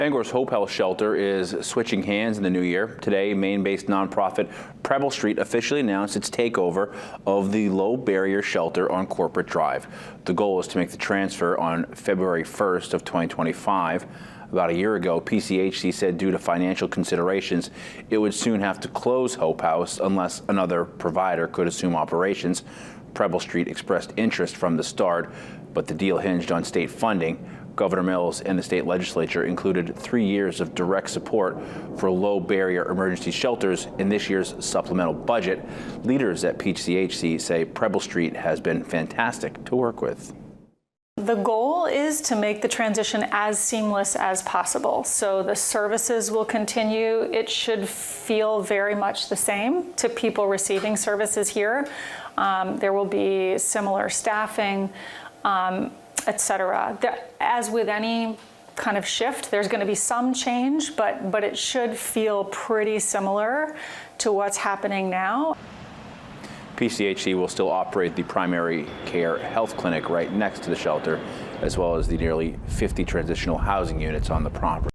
Bangor's Hope Health Shelter is switching hands in the new year. Today, Maine-based nonprofit Preble Street officially announced its takeover of the low-barrier shelter on Corporate Drive. The goal is to make the transfer on February 1st of 2025. About a year ago, PCHC said due to financial considerations, it would soon have to close Hope House unless another provider could assume operations. Preble Street expressed interest from the start, but the deal hinged on state funding. Governor Mills and the state legislature included 3 years of direct support for low-barrier emergency shelters in this year's supplemental budget. Leaders at PCHC say Preble Street has been fantastic to work with. The goal is to make the transition as seamless as possible. So the services will continue. It should feel very much the same to people receiving services here. There will be similar staffing, etc. As with any kind of shift, there's going to be some change, but it should feel pretty similar to what's happening now. PCHC will still operate the primary care health clinic right next to the shelter, as well as the nearly 50 transitional housing units on the property.